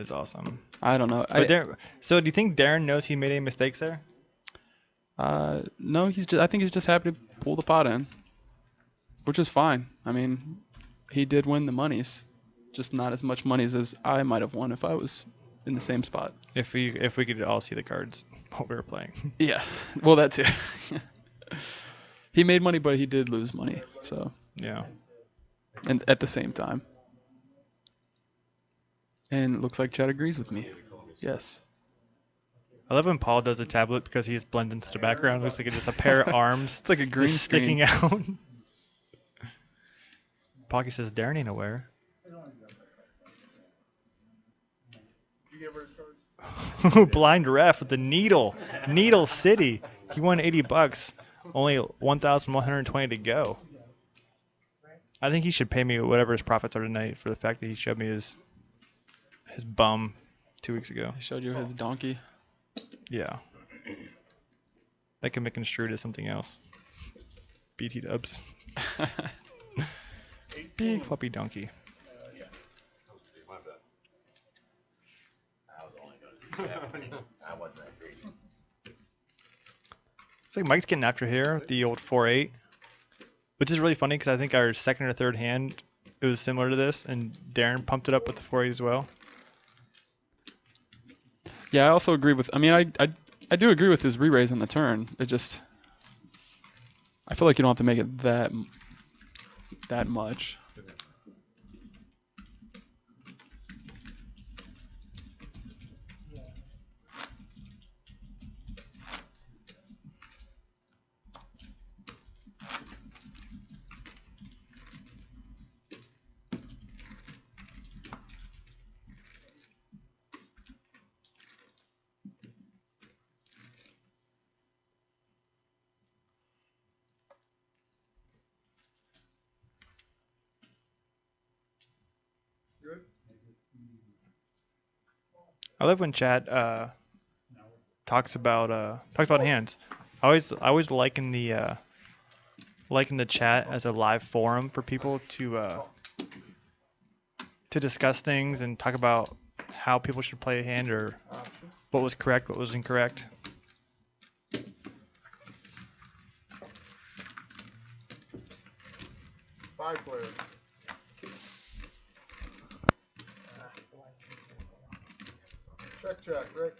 is awesome. I don't know. But so do you think Darren knows he made any mistakes there? No, I think he's just happy to pull the pot in, which is fine. I mean, he did win the monies, just not as much monies as I might have won if I was in the same spot. If we could all see the cards while we were playing. Yeah, well, that too. He made money, but he did lose money. So Yeah. and at the same time. And it looks like Chad agrees with me. Yes. I love when Paul does a tablet because he just blends into the background. It looks like just a pair of arms. It's like a green just screen sticking out. Pocky says Darren ain't aware. Blind ref with the needle. Needle City. He won $80. Only 1,120 to go. I think he should pay me whatever his profits are tonight for the fact that he showed me his bum 2 weeks ago. He showed you his donkey. Yeah. That can be construed as something else. BT dubs. Big floppy donkey. It's like Mike's getting after here, the old 4-8. Which is really funny because I think our second or third hand, it was similar to this, and Darren pumped it up with the 4-8 as well. Yeah, I also agree with. I mean, I do agree with his re-raise on the turn. It just, I feel like you don't have to make it that much. I love when chat talks about hands. I always liken the chat as a live forum for people to discuss things and talk about how people should play a hand or what was correct, what was incorrect. Five players. Check, Rick.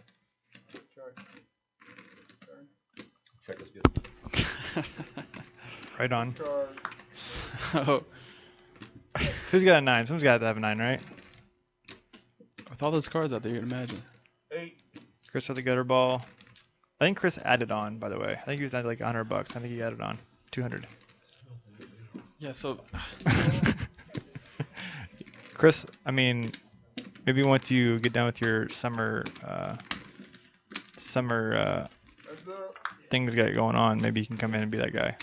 Check is good. Right on. Card. So, Who's got a 9? Someone's got to have a 9, right? with all those cards out there, you'd imagine. 8. Chris with the gutter ball. I think Chris added on, by the way. I think he was at like $100. I think he added on 200. Yeah. So. Chris, I mean, maybe once you get done with your summer things got going on, maybe you can come in and be that guy.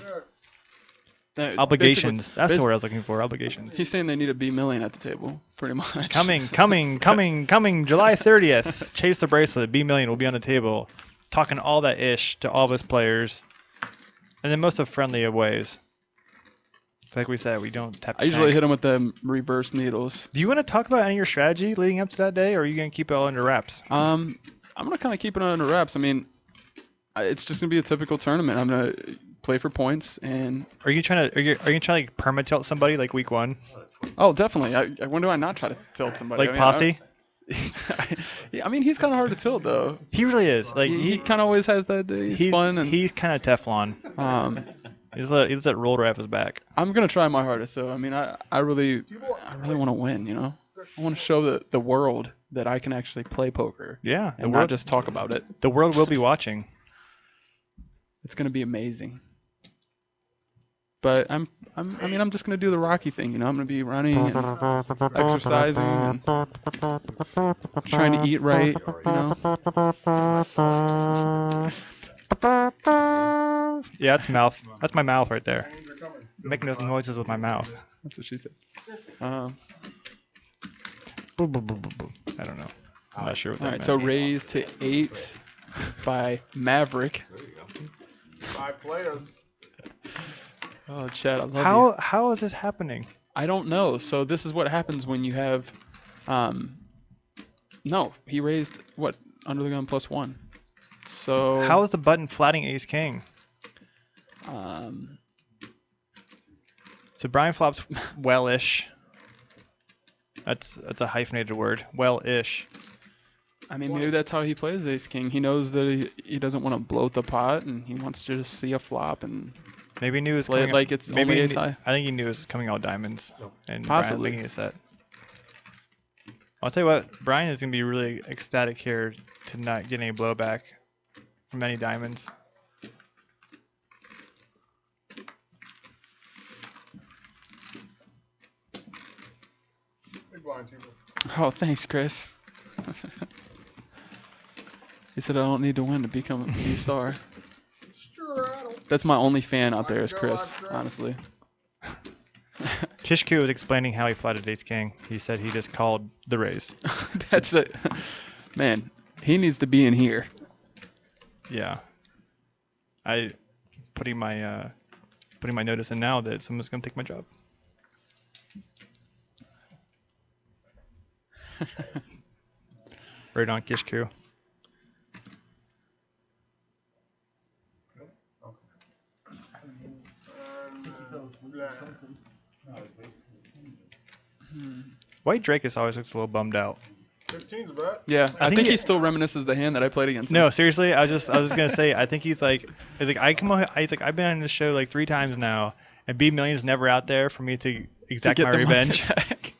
Obligations. That's the word I was looking for. Obligations. He's saying they need a B million at the table, pretty much. Coming. July 30th. Chase the bracelet. B million will be on the table, talking all that ish to all of us players, and in most of friendly of ways. Like we said, we don't tap. I usually hit him with the reverse needles. Do you want to talk about any of your strategy leading up to that day, or are you gonna keep it all under wraps? I'm gonna kind of keep it under wraps. I mean, it's just gonna be a typical tournament. I'm gonna play for points, and Are you trying to like perma tilt somebody like week 1, oh, definitely. When do I not try to tilt somebody? like Posse? Yeah, I mean, he's kind of hard to tilt though. He really is. Like He kind of always has that. He's fun, and he's kind of Teflon. He just let roller off his back. I'm gonna try my hardest though. I mean, I really want to win. You know, I want to show the world that I can actually play poker. Yeah, and not just talk about it. The world will be watching. It's gonna be amazing. But I'm just gonna do the Rocky thing. You know, I'm gonna be running and exercising and trying to eat right. You know. Yeah, that's mouth. That's my mouth right there. I'm making those noises with my mouth. That's what she said. I don't know. I'm not sure what that All right, meant. so raise to 8 by Maverick. 5 players. Oh, Chad, I love you. How is this happening? I don't know. So this is what happens when you have No, he raised what under the gun +1. So How is the button flatting ace king? So Brian flops well-ish. That's a hyphenated word. Well-ish. I mean, maybe that's how he plays ace king. He knows that he doesn't want to bloat the pot, and he wants to just see a flop and Maybe he knew it was play coming it like it's maybe only he ace knew- high. I think he knew it was coming out diamonds. And Possibly. Brian making a set. I'll tell you what, Brian is going to be really ecstatic here to not get any blowback from any diamonds. Big blind, people. Oh, thanks, Chris. He said I don't need to win to become a star. Straddle. That's my only fan out there is Go, Chris, I've tried. honestly. Kishku was explaining how he flatted ace king. He said he just called the raise. That's it. Man, he needs to be in here. Yeah. I putting my notice in now that someone's going to take my job. Right on, Kishku. White Dracus always looks a little bummed out. 15's a bet. Yeah, I think think he- he still reminisces the hand that I played against him. No, seriously, I was just gonna say, I think he's like I come on, he's like, I've been on this show like 3 times now, and B Million's never out there for me to To exact get my the money revenge. back.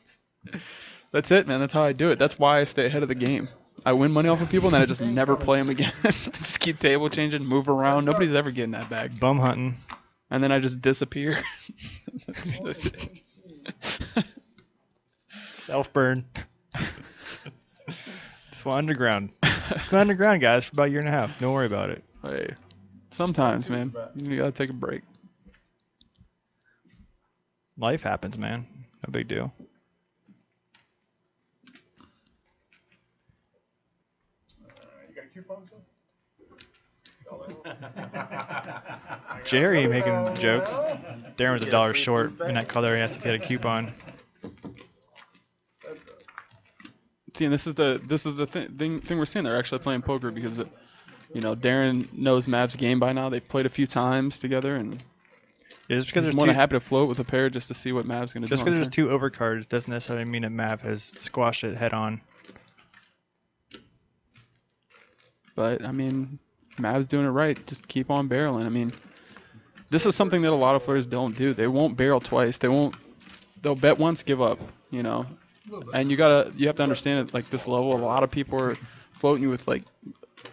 That's it, man. That's how I do it. That's why I stay ahead of the game. I win money off of people, and then I just never play them again. Just keep table changing, move around. Nobody's ever getting that back. Bum hunting. And then I just disappear. Self burn. Just went underground. Just went underground, guys, for about a year and a half. Don't worry about it. Hey, sometimes, man, you gotta take a break. Life happens, man. No big deal. You got coupons? Jerry making jokes. Darren was $1 short in that color. He has to get a coupon. See, and this is the thing we're seeing. They're actually playing poker because, Darren knows Mav's game by now. They've played a few times together, and Just because he's there's more two, than happy to float with a pair just to see what Mav's gonna do. just on because there's turn. 2 overcards doesn't necessarily mean that Mav has squashed it head on. But I mean, Mav's doing it right. Just keep on barreling. I mean, this is something that a lot of players don't do. They won't barrel twice. They'll bet once, give up. And you have to understand at like this level, a lot of people are floating you with like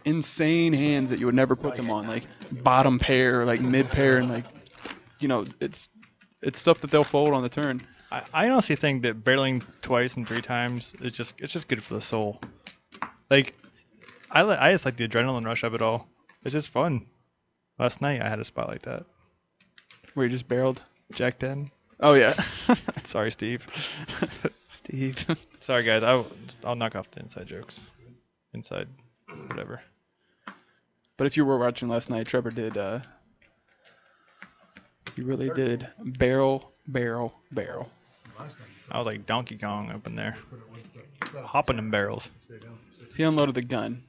insane hands that you would never put them on, like bottom pair, like mid pair, and like it's stuff that they'll fold on the turn. I honestly think that barreling twice and 3 times it's just good for the soul. Like I just like the adrenaline rush of it all. It's just fun. Last night I had a spot like that. Where you just barreled. Jack 10. Oh yeah. Sorry, Steve. Steve. Sorry, guys. I'll knock off the inside jokes. Inside, whatever. But if you were watching last night, Trevor did. He really did barrel. I was like Donkey Kong up in there, hopping in barrels. He unloaded the gun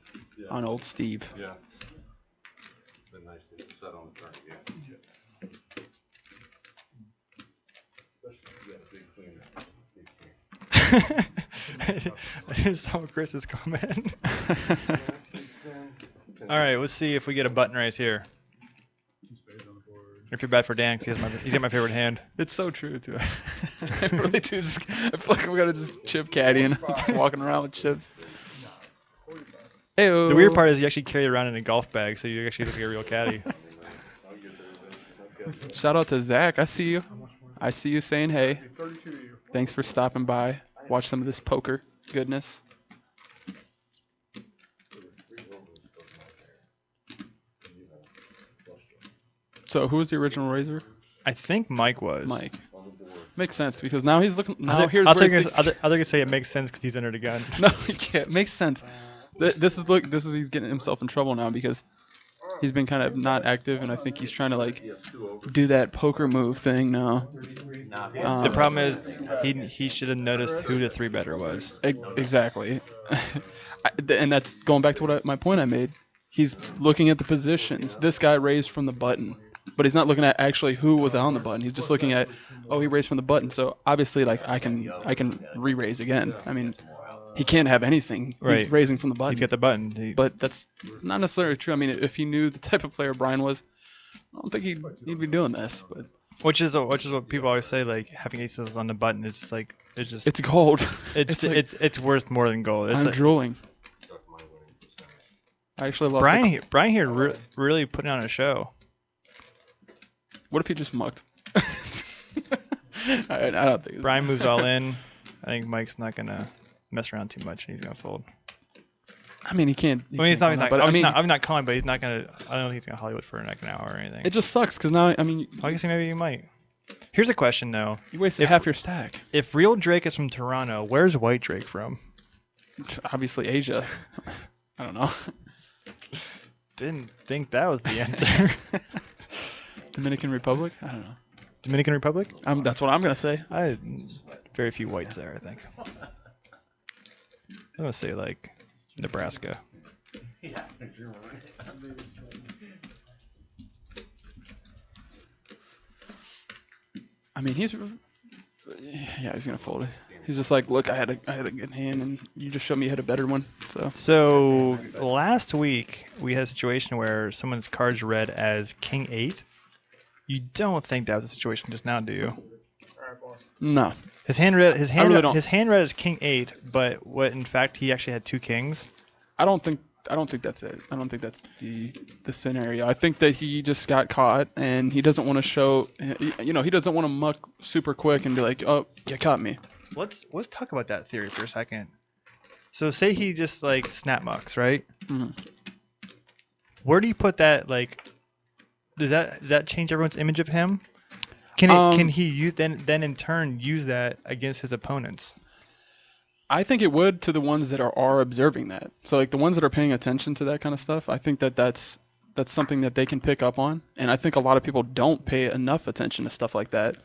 on old Steve. Yeah. Been nice to set on the turn again. Especially if you got a big cleaner. I just saw Chris's comment. All right, let's see if we get a button raise here. Or if you're bad for Dan, because he's got my favorite hand. It's so true too. I really do. I feel like we gotta just chip caddying, just walking around with chips. Hey. The weird part is you actually carry it around in a golf bag, so you actually look like a real caddy. Shout out to Zach. I see you. I see you saying hey. 32 to you. Thanks for stopping by. Watch some of this poker goodness. So who was the original raiser? I think Mike was. Mike. Makes sense because now he's looking. Now I'll here's I'll where take he's I'll take say it makes sense because he's under the gun. No, yeah, it makes sense. This is he's getting himself in trouble now because he's been kind of not active, and I think he's trying to like do that poker move thing now. The problem is he should have noticed who the 3-better was. Exactly. And that's going back to my point I made. He's looking at the positions. This guy raised from the button, but he's not looking at actually who was on the button. He's just looking at, oh, he raised from the button, so obviously like I can re-raise again. I mean, he can't have anything. Right. He's raising from the button. He's got the button. But that's not necessarily true. I mean, if he knew the type of player Brian was, I don't think he'd be doing this. But which is what people always say, like having aces on the button. It's just it's gold. It's worth more than gold. It's I'm like, drooling. I actually lost. Brian here really putting on a show. What if he just mucked? I don't think. Brian moves all in. I think Mike's not gonna mess around too much. He's gonna fold. I mean, he can't. I mean, I'm not calling, but he's not gonna. I don't think he's gonna Hollywood for like an hour or anything. It just sucks because now, I mean. I guess maybe you might. Here's a question though. You wasted half your stack. If real Drake is from Toronto, where's white Drake from? Obviously Asia. I don't know. Didn't think that was the answer. Dominican Republic? I don't know. Dominican Republic? That's what I'm gonna say. Very few whites there, I think. I'm gonna say like Nebraska. Yeah. I mean, he's gonna fold it. He's just like, look, I had a good hand, and you just showed me you had a better one. So last week we had a situation where someone's cards read as King 8. You don't think that was a situation just now, do you? No. His hand read as King 8, but what in fact he actually had 2 kings. I don't think that's it. I don't think that's the scenario. I think that he just got caught and he doesn't want to show, he doesn't want to muck super quick and be like, oh, you caught me. Let's talk about that theory for a second. So say he just like snap mucks, right? Mm-hmm. Where do you put that? Like, does that change everyone's image of him? Can he then in turn use that against his opponents? I think it would to the ones that are observing that. So like the ones that are paying attention to that kind of stuff, I think that's something that they can pick up on. And I think a lot of people don't pay enough attention to stuff like that.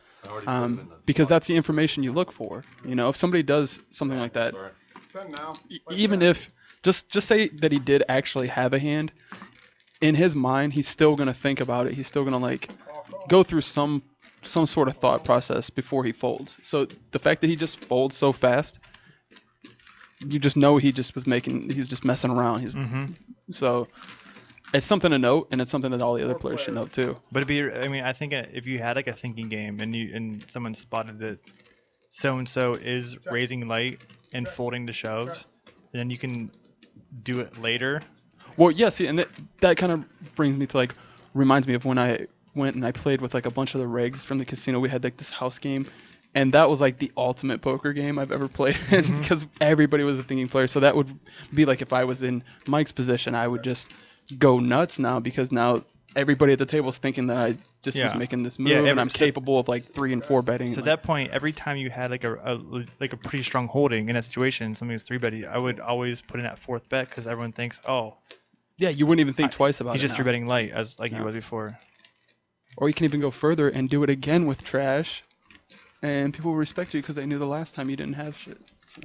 Because that's the information you look for. If somebody does something like that, even if just say that he did actually have a hand, in his mind he's still gonna think about it. He's still gonna like go through some sort of thought process before he folds. So the fact that he just folds so fast, you just know he's just messing around. So it's something to note, and it's something that all the other players should note too. But I think if you had like a thinking game and someone spotted that so and so is raising light and folding to shoves, then you can do it later. Well, yeah, see, and that kind of reminds me of when I went and I played with like a bunch of the regs from the casino. We had like this house game, and that was like the ultimate poker game I've ever played because everybody was a thinking player. So that would be like if I was in Mike's position, I would just go nuts now because now everybody at the table is thinking that I just was making this move and I'm capable of like 3 and 4 betting. So at that point, every time you had like a pretty strong holding in that situation, somebody was 3-betting, I would always put in that 4th bet because everyone thinks, oh, yeah, you wouldn't even think twice about it. He's just 3-betting light he was before. Or you can even go further and do it again with trash, and people will respect you because they knew the last time you didn't have shit.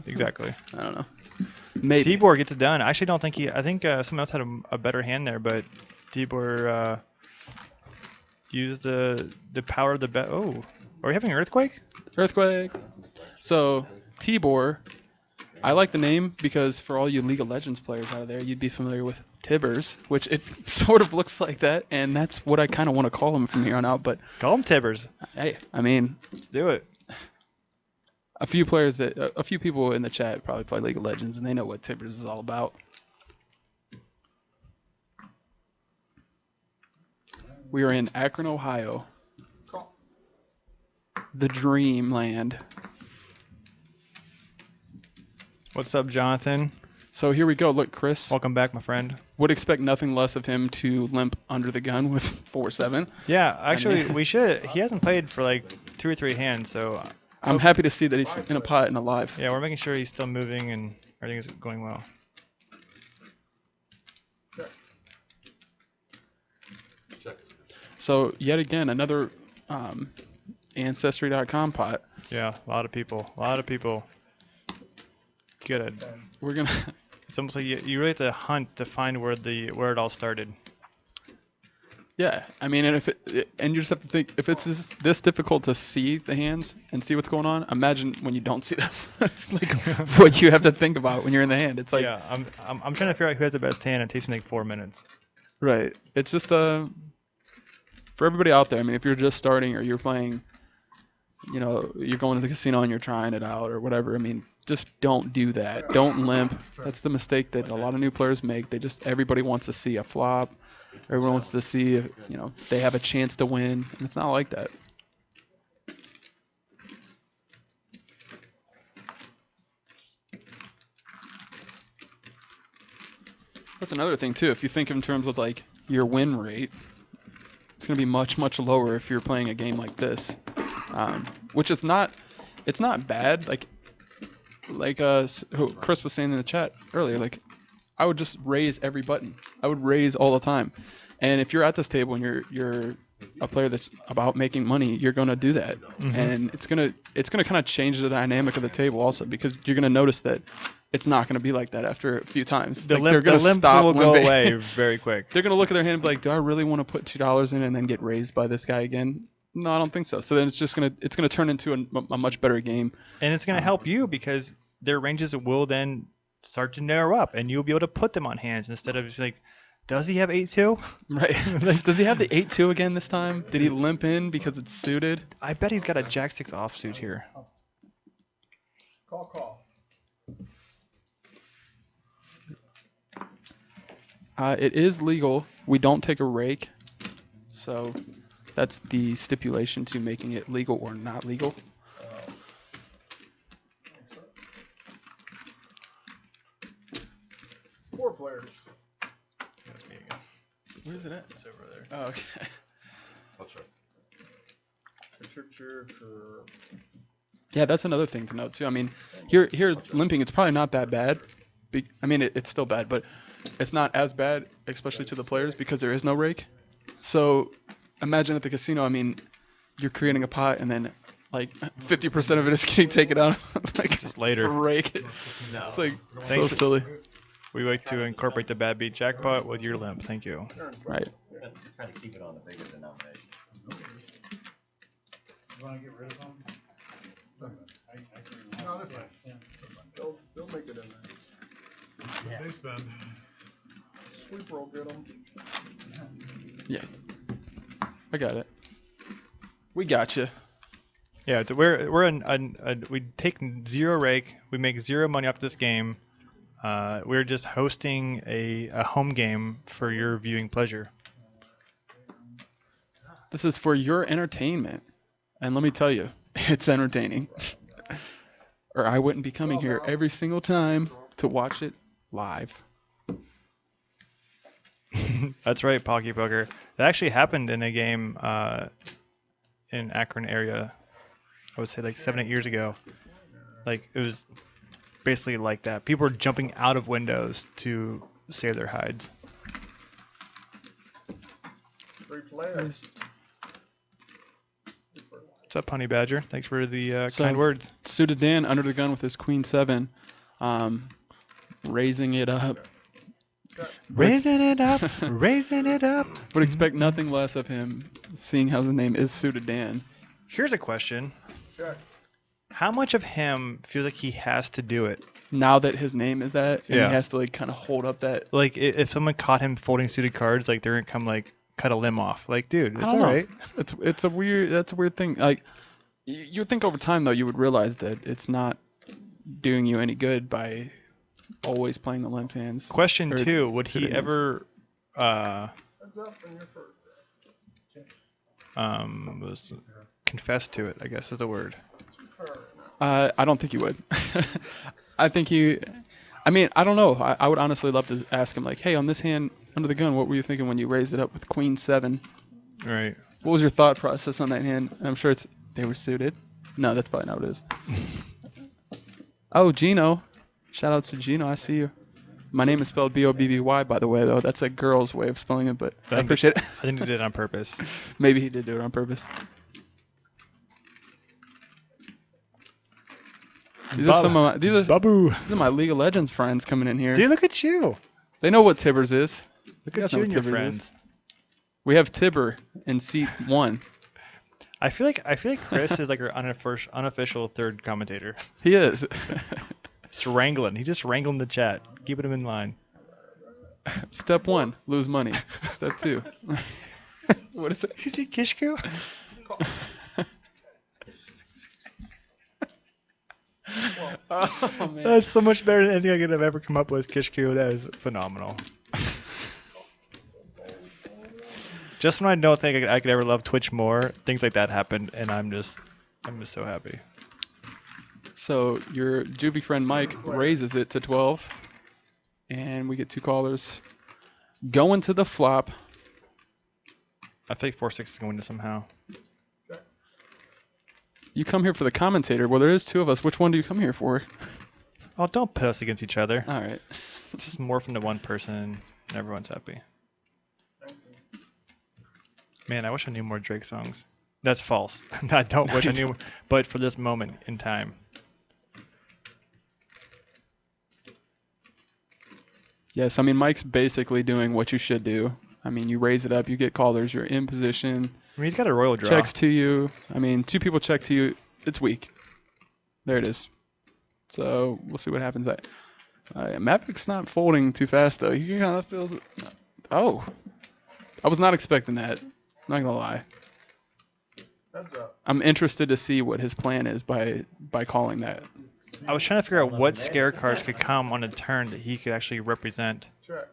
Exactly. I don't know. Maybe. Tibor gets it done. I actually don't think I think someone else had a better hand there, but Tibor used the power of the bet. Oh, are we having an earthquake? Earthquake. So Tibor, I like the name because for all you League of Legends players out there, you'd be familiar with Tibbers, which it sort of looks like that, and that's what I kind of want to call him from here on out. But call him Tibbers. Hey, I mean, let's do it. A few people in the chat probably play League of Legends, and they know what Tibbers is all about. We are in Akron, Ohio. The Dreamland. What's up, Jonathan? So here we go. Look, Chris. Welcome back, my friend. Would expect nothing less of him to limp under the gun with 4-7. Yeah, actually, we should. He hasn't played for like 2 or 3 hands, so I'm happy to see that he's in a pot and alive. Yeah, we're making sure he's still moving and everything is going well. So yet again, another Ancestry.com pot. Yeah, a lot of people. A lot of people. Get it. We're gonna. It's almost like you really have to hunt to find where it all started. Yeah, I mean, and and you just have to think, if it's this difficult to see the hands and see what's going on, imagine when you don't see them, like what you have to think about when you're in the hand. It's like, yeah, I'm trying to figure out who has the best hand. It takes me like 4 minutes. right. It's just for everybody out there. I mean, if you're just starting or you're playing, you're going to the casino and you're trying it out or whatever. I mean, just don't do that. Don't limp. That's the mistake that a lot of new players make. Everybody wants to see a flop. Everyone wants to see if, they have a chance to win, and it's not like that. That's another thing too. If you think in terms of like your win rate, it's going to be much, much lower if you're playing a game like this, which is not, it's not bad. Like who Chris was saying in the chat earlier, like I would just raise every button. I would raise all the time. And if you're at this table and you're a player that's about making money, you're going to do that. Mm-hmm. And it's going to kind of change the dynamic of the table also, because you're going to notice that it's not going to be like that after a few times. They're going to stop will go away very quick. They're going to look at their hand and be like, do I really want to put $2 in and then get raised by this guy again? No, I don't think so. So then it's going to turn into a much better game. And it's going to help you because their ranges will then start to narrow up, and you'll be able to put them on hands instead of just like, does he have 8-2? Right. Like, does he have the 8-2 again this time? Did he limp in because it's suited? I bet he's got a Jack-6 offsuit here. Call. It is legal. We don't take a rake, so that's the stipulation to making it legal or not legal. 4 players. That's me again. Where is it at? It's over there. Oh, okay. That's right. Sure. Yeah, that's another thing to note too. I mean, here limping, it's probably not that bad. I mean, it's still bad, but it's not as bad, especially to the players, because there is no rake. So imagine at the casino, I mean, you're creating a pot and then like 50% of it is getting taken out like just later. Rake. No. It's like so silly. We like to incorporate the bad beat jackpot with your limp. Thank you. Right. We're trying to keep it on the bigger denomination. You want to get rid of them? No, they're fine. They'll make it in there. They spend. Sweeper will get them. Yeah. I got it. We got you. Yeah, so we take 0 rake. We make 0 money off this game. We're just hosting a home game for your viewing pleasure. This is for your entertainment. And let me tell you, it's entertaining. Or I wouldn't be coming here every single time to watch it live. That's right, Pocky Poker. That actually happened in a game in Akron area. I would say like 7-8 years ago. Like it was basically like that. People were jumping out of windows to save their hides. 3 players. What's up, Honey Badger? Thanks for the kind words. Suited Dan under the gun with his Queen 7, raising it up. Raising it up, raising it up. Would expect nothing less of him, seeing how his name is Suited Dan. Here's a question. Check. How much of him feels like he has to do it? Now that his name is that, and Yeah. he has to like kind of hold up that. Like if someone caught him folding suited cards, like they're gonna come like cut a limb off. Like, dude, I it's don't know. alright. That's a weird thing. Like you would think over time though, you would realize that it's not doing you any good by always playing the limp hands. Question Or 2: would he suited hands. ever Heads up in your first. was confess to it? I guess is the word. I don't think he would. I think I mean, I don't know. I would honestly love to ask him, like, hey, on this hand under the gun, what were you thinking when you raised it up with Queen 7? Right. What was your thought process on that hand? And I'm sure they were suited. No, that's probably not what it is. Oh, Gino. Shout outs to Gino. I see you. My name is spelled B-O-B-B-Y, by the way, though. That's a girl's way of spelling it, but I appreciate it. I think he did it on purpose. Maybe he did do it on purpose. These are some of my, these Babu. are my League of Legends friends coming in here. Dude, look at you. They know what Tibbers is. Look You at guys know you what and your Tibbers friends. is. We have Tibber in seat 1. I feel like Chris is like our unofficial third commentator. He is. Just wrangling. He's just wrangling the chat, keeping him in line. Step 1, lose money. Step 2. What is it? You see Kishku? Oh, man. That's so much better than anything I could have ever come up with. Kishku, that is phenomenal. Just when I don't think I could ever love Twitch more, things like that happened, and I'm just so happy. So your juvie friend Mike raises it to 12, and we get 2 callers. Going to the flop. I think 4-6 is going to somehow. You come here for the commentator. Well, there is 2 of us. Which one do you come here for? Oh, don't pit us against each other. All right. Just morph into one person, and everyone's happy. Man, I wish I knew more Drake songs. That's false. I don't wish I knew, but for this moment in time. Yes, I mean, Mike's basically doing what you should do. I mean, you raise it up, you get callers, you're in position. I mean, he's got a royal draw. Checks to you. I mean, 2 people check to you. It's weak. There it is. So we'll see what happens. Maverick's not folding too fast, though. He kind of feels it. Oh. I was not expecting that. Not going to lie. Heads up. I'm interested to see what his plan is by calling that. I was trying to figure out what scare cards could come on a turn that he could actually represent. Check.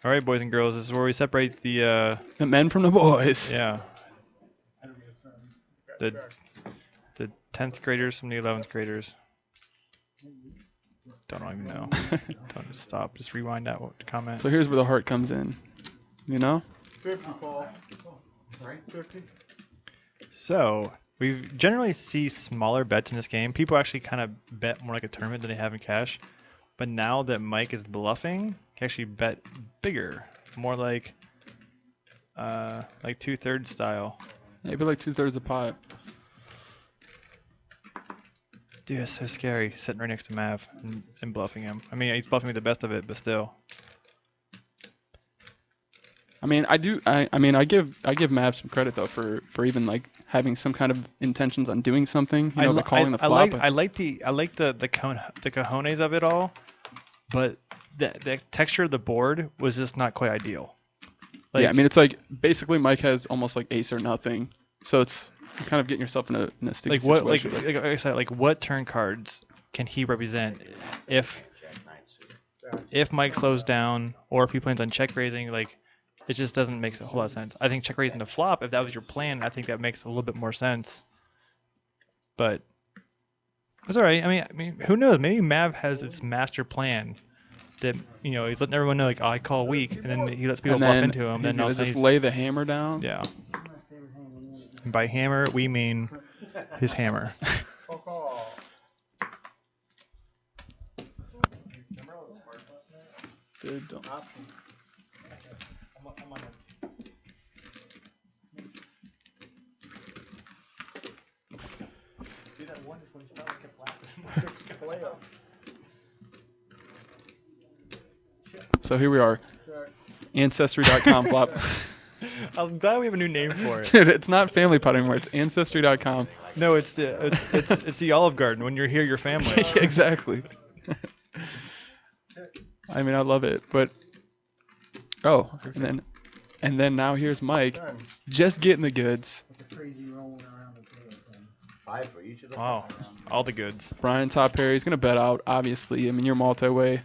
All right, boys and girls, this is where we separate the The men from the boys. yeah, the 10th graders from the 11th graders. Don't even know. Don't just stop. Just rewind that comment. So here's where the heart comes in. You know? 50, Paul. Right? 50. So we generally see smaller bets in this game. People actually kind of bet more like a tournament than they have in cash. But now that Mike is bluffing, he can actually bet bigger, more like 2/3 style. Maybe like 2/3 a pot. Dude, it's so scary sitting right next to Mav and bluffing him. I mean, he's bluffing me the best of it, but still. I mean, I give Mav some credit though for even like having some kind of intentions on doing something. You know, the calling the flop. I like the cojones of it all, but the texture of the board was just not quite ideal. Like, yeah, I mean, it's like basically Mike has almost like ace or nothing, so it's you're kind of getting yourself in a sticky situation. Like I said, like what turn cards can he represent if Mike slows down or if he plans on check raising? Like, it just doesn't make a whole lot of sense. I think check raising the flop, if that was your plan, I think that makes a little bit more sense. But it's all right. I mean, who knows? Maybe Mav has its master plan that, you know, he's letting everyone know, like, oh, I call weak, and then he lets people bluff into him. He's then gonna just lay the hammer down. Yeah. And by hammer, we mean his hammer. Call. Dude, don't. So here we are. Ancestry.com flop. I'm glad we have a new name for it. Dude, it's not Family Pot anymore. It's Ancestry.com. No, it's the Olive Garden. When you're here, your family. Yeah, exactly. I mean, I love it, but and then now here's Mike, just getting the goods. Five for each of them. Wow, all the goods. Brian top pair. He's gonna bet out, obviously. I mean, you're multi-way.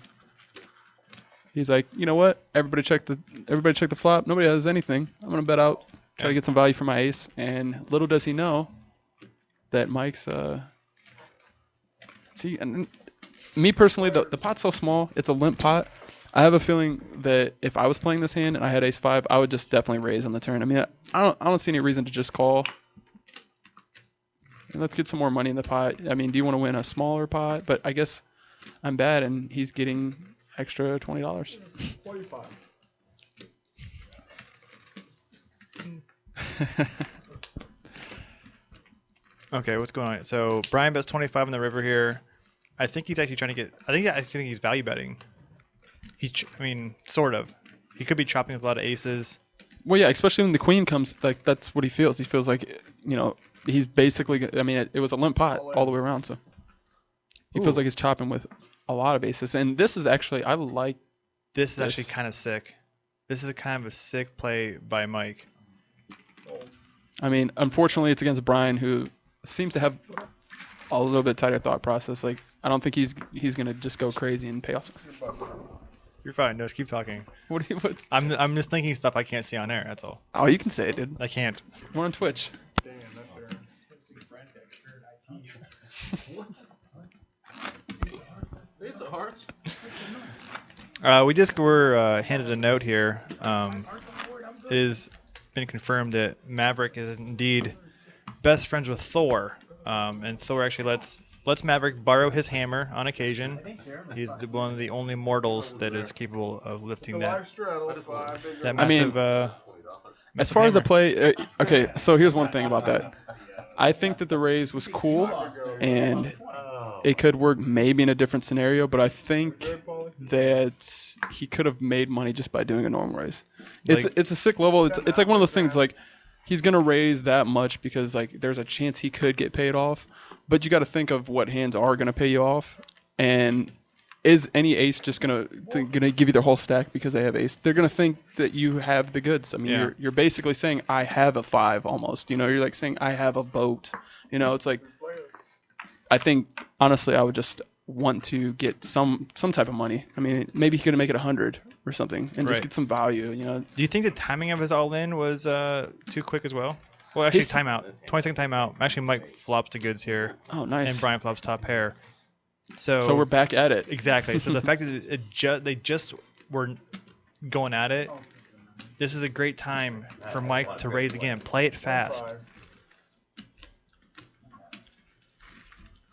He's like, you know what? Everybody check the flop. Nobody has anything. I'm gonna bet out. Try to get some value for my ace. And little does he know that Mike's see, and me personally, the pot's so small. It's a limp pot. I have a feeling that if I was playing this hand and I had ace 5, I would just definitely raise on the turn. I mean, I don't see any reason to just call. And let's get some more money in the pot. I mean, do you want to win a smaller pot? But I guess I'm bad, and he's getting extra $20. 45. Okay, what's going on? So Brian bets 25 on the river here. I think he's actually trying to get. I think he's value betting. I mean, sort of. He could be chopping with a lot of aces. Well, yeah, especially when the queen comes, like that's what he feels. He feels like, he's basically. I mean, it was a limp pot all the way around, so he feels Ooh. like he's chopping with a lot of aces. And this is actually, I like. This is actually kind of sick. This is a kind of a sick play by Mike. I mean, unfortunately, it's against Brian, who seems to have a little bit tighter thought process. Like, I don't think he's gonna just go crazy and pay off. You're fine. No, just keep talking. What? I'm just thinking stuff I can't see on air. That's all. Oh, you can say it, dude. I can't. We're on Twitch. Damn, that's fair. It's a hearts. We just were handed a note here. It has been confirmed that Maverick is indeed best friends with Thor, and Thor actually lets Maverick borrow his hammer on occasion. He's one of the only mortals that is capable of lifting that massive. As far as the hammer. play, okay, so here's one thing about that. I think that the raise was cool, and it could work maybe in a different scenario, but I think that he could have made money just by doing a normal raise. It's a sick level. It's like one of those things like he's gonna raise that much because like there's a chance he could get paid off, but you got to think of what hands are gonna pay you off, and is any ace just gonna give you their whole stack because they have ace? They're gonna think that you have the goods. I mean, Yeah. you're basically saying I have a 5 almost. You're like saying I have a boat. It's like I think honestly I would just want to get some type of money. I mean, maybe he could make it 100 or something and Right. just get some value. Do you think the timing of his all-in was too quick as well? Well, actually, His- timeout. 20-second timeout. Actually, Mike flops the goods here, Oh, nice. and Brian flops top pair. So So we're back at it. exactly. So the fact that they just were going at it, this is a great time for Mike to raise again. Play it fast.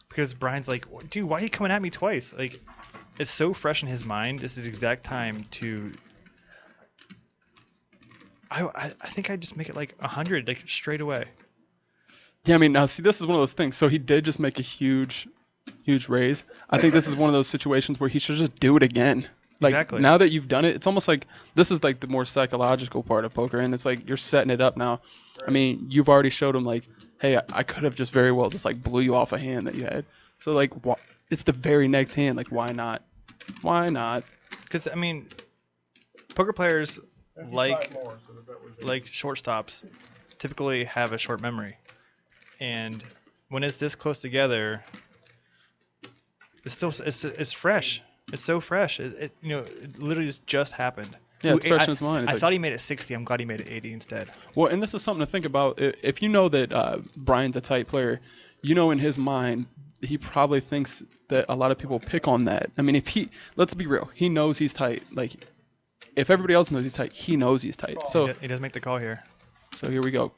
Because Brian's like, dude, why are you coming at me twice? Like, it's so fresh in his mind. This is the exact time to. I think I'd just make it like 100, like straight away. Yeah, I mean, now see, this is one of those things. So he did just make a huge raise. I think this is one of those situations where he should just do it again. Like, Exactly. now that you've done it, it's almost like this is like the more psychological part of poker, and it's like you're setting it up now. I mean, you've already showed him like, hey, I could have just very well just like blew you off a hand that you had. So like, it's the very next hand. Like, why not? Why not? Because I mean, poker players like shortstops typically have a short memory, and when it's this close together, it's fresh. It's so fresh. It literally just happened. Yeah, it's Ooh, fresh in his mind. It's I like- thought he made it 60. I'm glad he made it 80 instead. Well, and this is something to think about. If you know that Brian's a tight player, in his mind, he probably thinks that a lot of people pick on that. I mean, let's be real, he knows he's tight. Like, if everybody else knows he's tight, he knows he's tight. So He does make the call here. So here we go.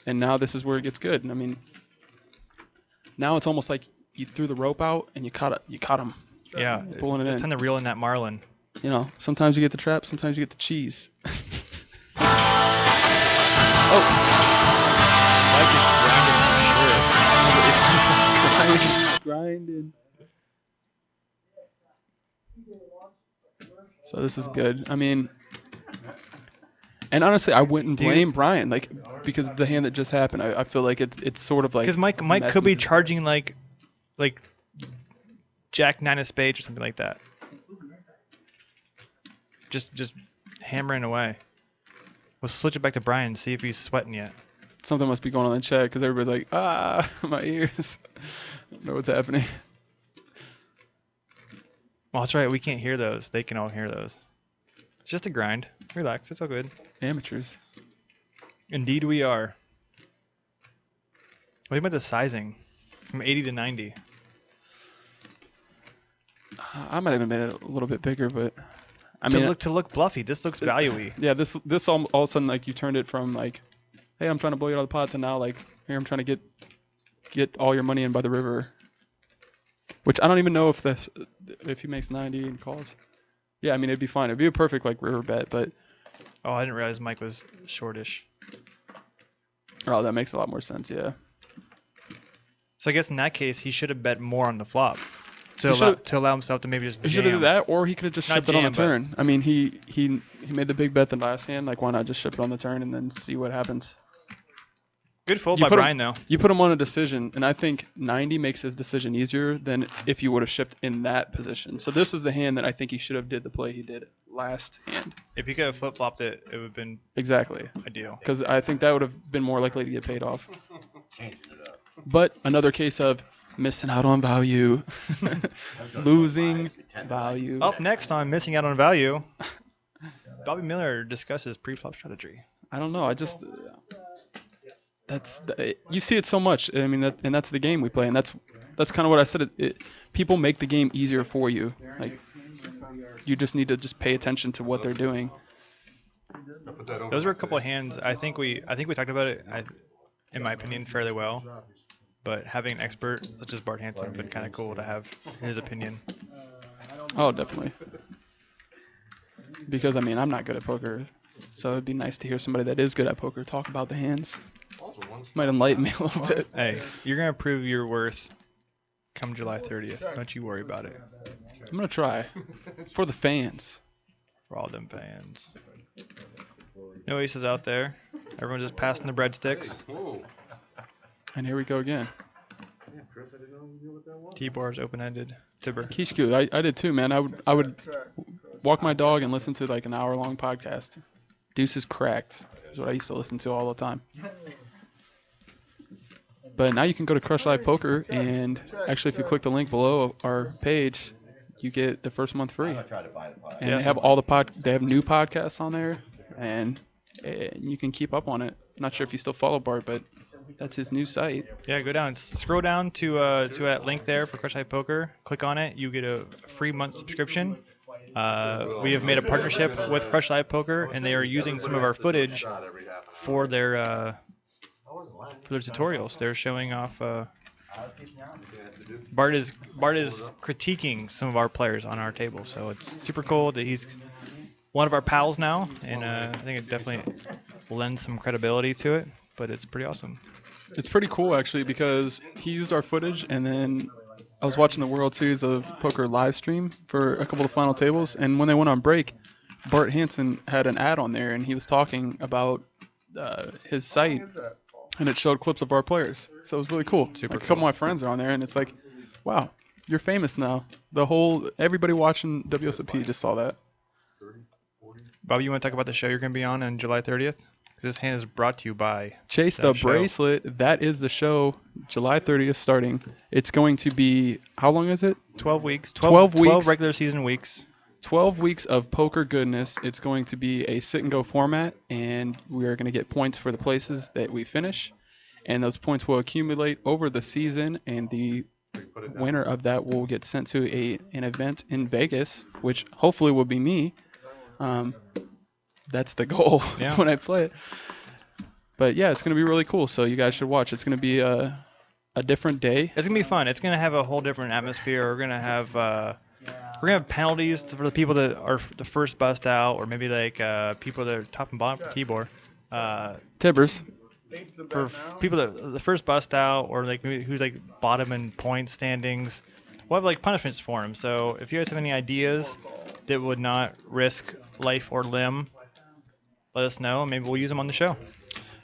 And now this is where it gets good. And I mean, now it's almost like you threw the rope out and you caught him. Yeah, Pulling it it's in. time to reel in that marlin. Sometimes you get the trap, sometimes you get the cheese. Mike is grinding for sure. So this is good. I mean, and honestly, I wouldn't blame Brian, like, because of the hand that just happened. I feel like it's sort of like Because Mike could be charging like Jack 9 of spades or something like that. Just hammering away. We'll switch it back to Brian and see if he's sweating yet. something must be going on in the chat because everybody's like, my ears. I don't know what's happening. Well, that's right. We can't hear those. They can all hear those. It's just a grind. Relax. It's all good. Amateurs. Indeed, we are. What about the sizing? From 80 to 90. I might have made it a little bit bigger, but I mean, To look bluffy. This looks value-y. yeah, this all of a sudden, like, you turned it from like, hey, I'm trying to blow you out of the pot to now like, here, I'm trying to get all your money in by the river. Which I don't even know if he makes 90 and calls. Yeah, I mean, it'd be fine. It'd be a perfect like river bet, but Oh, I didn't realize Mike was shortish. oh, that makes a lot more sense. Yeah. So I guess in that case, he should have bet more on the flop He should've- to allow himself to maybe just He should have jam. did that, or he could have just Not shipped it on the jam, but- turn. I mean, he made the big bet the last hand. Like, why not just ship it on the turn and then see what happens? Good fold You by put him- Brian, though. You put him on a decision, and I think 90 makes his decision easier than if you would have shipped in that position. So this is the hand that I think he should have did the play he did last hand. If he could have flip-flopped it, it would have been Exactly. ideal. Because I think that would have been more likely to get paid off. Changing it up. But another case of missing out on value, losing value. Up next on Missing Out on Value, Bobby Miller discusses pre-flop strategy. I don't know. You see it so much. I mean, and that's the game we play, and that's kind of what I said. People make the game easier for you. Like, you just need to just pay attention to what they're doing. Those were a couple of hands. I think we talked about it. In my opinion, fairly well. But having an expert such as Bart Hansen would have been kind of cool to have his opinion. Oh, definitely. Because I mean, I'm not good at poker, so it'd be nice to hear somebody that is good at poker talk about the hands. Might enlighten me a little bit. Hey, you're gonna prove your worth come July 30th. Don't you worry about it. I'm gonna try for the fans. For all them fans. No aces out there. Everyone's just passing the breadsticks. And here we go again. T-bars open-ended. Tibber. Kishku, I did too, man. I would walk my dog and listen to like an hour-long podcast. Deuces Cracked is what I used to listen to all the time. But now you can go to Crush Live Poker, and actually, if you click the link below our page, you get the first month free. And they have all they have new podcasts on there, and you can keep up on it. Not sure if you still follow Bart, but that's his new site. Yeah, go down. Scroll down to that link there for Crush Live Poker. Click on it. You get a free month subscription. We have made a partnership with Crush Live Poker, and they are using some of our footage for their tutorials. They're showing off. Bart is critiquing some of our players on our table, so it's super cool that he's one of our pals now, and I think it definitely lends some credibility to it. But it's pretty awesome. It's pretty cool actually, because he used our footage, and then I was watching the World Series of Poker live stream for a couple of final tables, and when they went on break, Bart Hansen had an ad on there, and he was talking about his site, and it showed clips of our players. So it was really cool. Super Like, a couple cool. of my friends are on there, and it's like, wow, you're famous now. Everybody watching WSOP just saw that. Bobby, you want to talk about the show you're going to be on July 30th? This hand is brought to you by Chase that the show. Bracelet. That is the show, July 30th starting. It's going to be, how long is it? 12 weeks. 12 weeks. 12 regular season weeks. 12 weeks of poker goodness. It's going to be a sit and go format, and we are going to get points for the places that we finish, and those points will accumulate over the season, and the winner of that will get sent to an event in Vegas, which hopefully will be me. That's the goal Yeah. when I play it. But yeah, it's going to be really cool, so you guys should watch. It's going to be a different day. It's going to be fun. It's going to have a whole different atmosphere. We're going to have penalties for the people that are the first bust out, or maybe like people that are top and bottom for T-board. Tibbers. For people that the first bust out, or like maybe who's like bottom in point standings, we'll have like punishments for them. So if you guys have any ideas that would not risk life or limb, let us know. Maybe we'll use them on the show.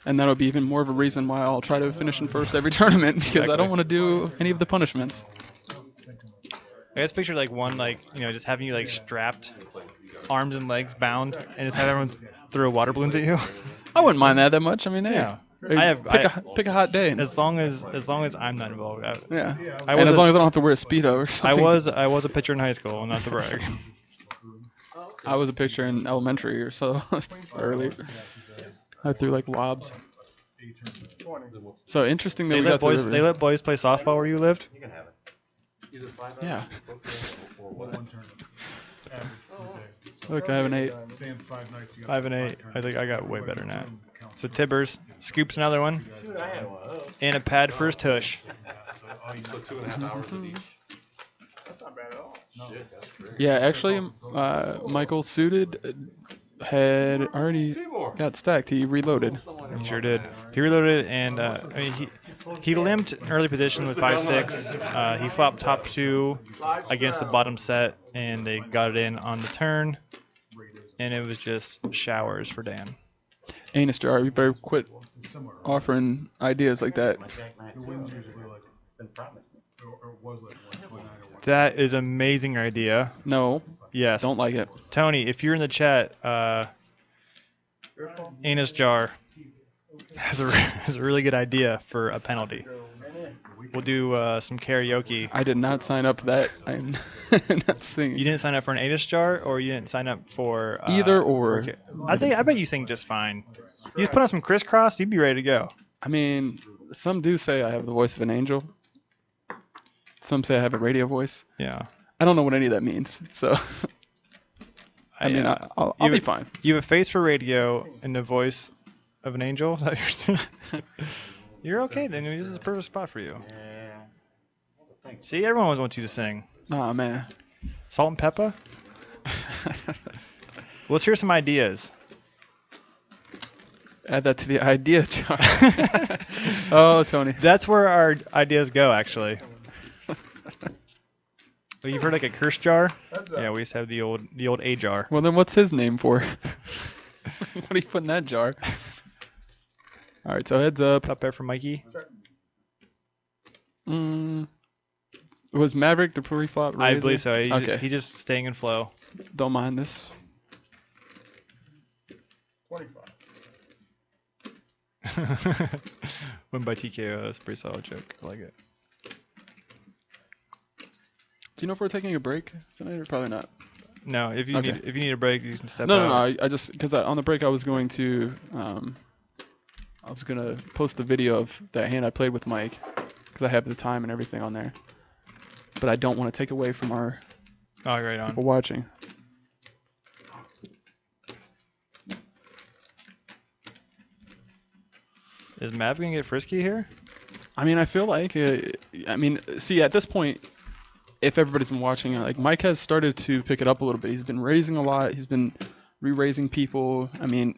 And that'll be even more of a reason why I'll try to finish in first every tournament, because I Exactly. don't want to do any of the punishments. I guess picture like one just having you like strapped, arms and legs bound, and just have everyone throw water balloons at you. I wouldn't mind that much. I mean, hey, Yeah. pick a hot day. As long as I'm not involved. Yeah. I And was as a- long as I don't have to wear a Speedo or I something. was a pitcher in high school, not to brag. I was a pitcher in elementary or so early. I threw like lobs. So interesting that They we let got to the boys river. play softball where you lived. You can have it. Either 5 Yeah. or what? Look, I have an 8. 5 and 8. I think I got way better than that. So Tibbers scoops another one, Dude, I had one of those. and a pad for his tush. So 2.5 hours with each. That's not bad at all. Shit, that's great. Yeah, actually, Michael Suited had already got stacked. He reloaded. He sure did. He reloaded, and He limped in early position with 5-6. He flopped top 2 against the bottom set, and they got it in on the turn, and it was just showers for Dan. Anus jar, you better quit offering ideas like that. That is an amazing idea. No, Yes. don't like it. Tony, if you're in the chat, Anus jar has a really good idea for a penalty. We'll do some karaoke. I did not sign up for that. I'm not singing. You didn't sign up for an anus jar, or you didn't sign up for Either or. Okay. I bet you sing just fine. You just put on some crisscross, you'd be ready to go. I mean, some do say I have the voice of an angel. Some say I have a radio voice. Yeah. I don't know what any of that means. So, I mean, I'll be fine. You have a face for radio and the voice of an angel. Is that what you're saying? You're okay then. This is a perfect spot for you. See, everyone always wants you to sing. Oh man. Salt and pepper? Let's hear some ideas. Add that to the idea jar. Oh, Tony. That's where our ideas go, actually. Well, you've heard like a curse jar? Yeah, we used to have the old A jar. Well, then what's his name for? What do you put in that jar? All right, so heads up. Up there for Mikey. Was Maverick the pre-flop? I believe so. Okay. He's just staying in flow. Don't mind this. 25. Win by TKO. That's a pretty solid joke. I like it. Do you know if we're taking a break tonight or probably not? No, if you need a break, you can step No, out. I just because on the break I was going to post the video of that hand I played with Mike because I have the time and everything on there, but I don't want to take away from our right on. people watching. Is Mav gonna get frisky here? I mean, I feel like see at this point, if everybody's been watching, like Mike has started to pick it up a little bit. He's been raising a lot. He's been re-raising people. I mean,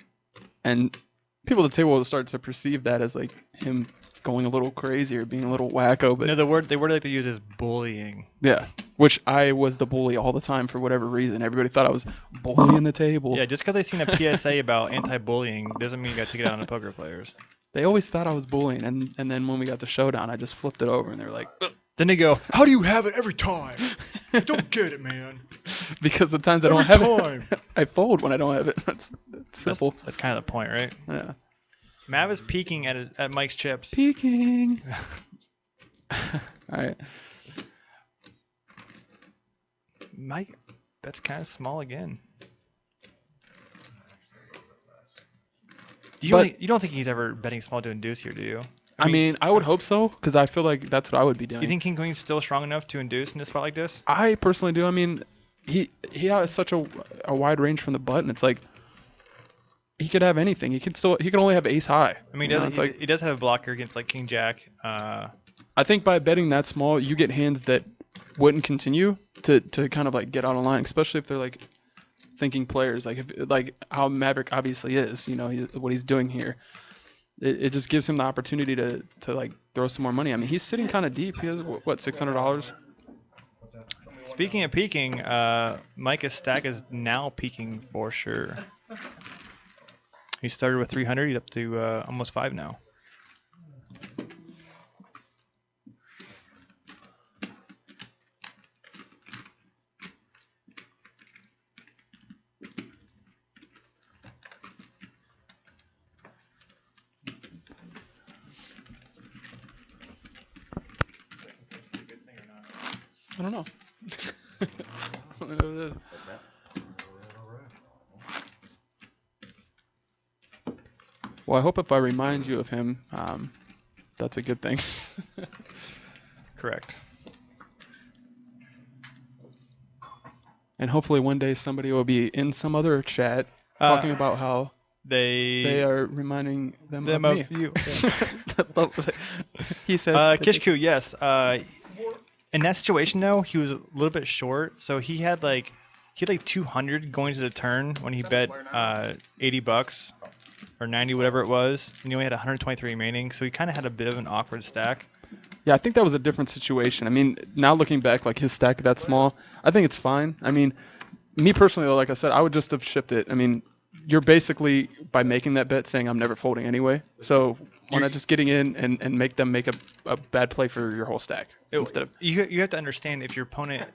and people at the table will start to perceive that as like him going a little crazy or being a little wacko. But No, the word they like to use is bullying. yeah, which I was the bully all the time for whatever reason. Everybody thought I was bullying the table. Yeah, just because they seen a PSA about anti-bullying doesn't mean you gotta take it out on the poker players. They always thought I was bullying, and then when we got the showdown, I just flipped it over, and they were like, ugh. Then they go, "How do you have it every time? I don't get it, man." Because the times I don't have it, I fold when I don't have it. That's simple. That's kind of the point, right? Yeah. Mav is peeking at Mike's chips. Peeking. All right. Mike, that's kind of small again. You don't think he's ever betting small to induce here, do you? I mean, I would hope so, because I feel like that's what I would be doing. You think King Queen's still strong enough to induce in a spot like this? I personally do. I mean, he has such a wide range from the button. It's like he could have anything. He could only have ace high. I mean, he does have a blocker against like King Jack. I think by betting that small, you get hands that wouldn't continue to kind of like get out of line, especially if they're like thinking players, like how Maverick obviously is. You know, what he's doing here. It just gives him the opportunity to like throw some more money. I mean, he's sitting kind of deep. He has what, $600? Speaking of peaking, Micah's stack is now peaking for sure. He started with 300. He's up to almost 5 now. I don't know. Well, I hope if I remind you of him, that's a good thing. Correct. And hopefully one day somebody will be in some other chat talking about how they are reminding them of me. You. He said. Kishku, yes. In that situation though, he was a little bit short, so he had like 200 going to the turn when he bet $80. or 90, whatever it was, and he only had 123 remaining, so he kind of had a bit of an awkward stack. Yeah, I think that was a different situation. I mean, now looking back, like his stack that small, I think it's fine. I mean, me personally, though, like I said, I would just have shipped it. I mean, you're basically, by making that bet, saying I'm never folding anyway. So why not just getting in and make them make a bad play for your whole stack instead of... You have to understand if your opponent,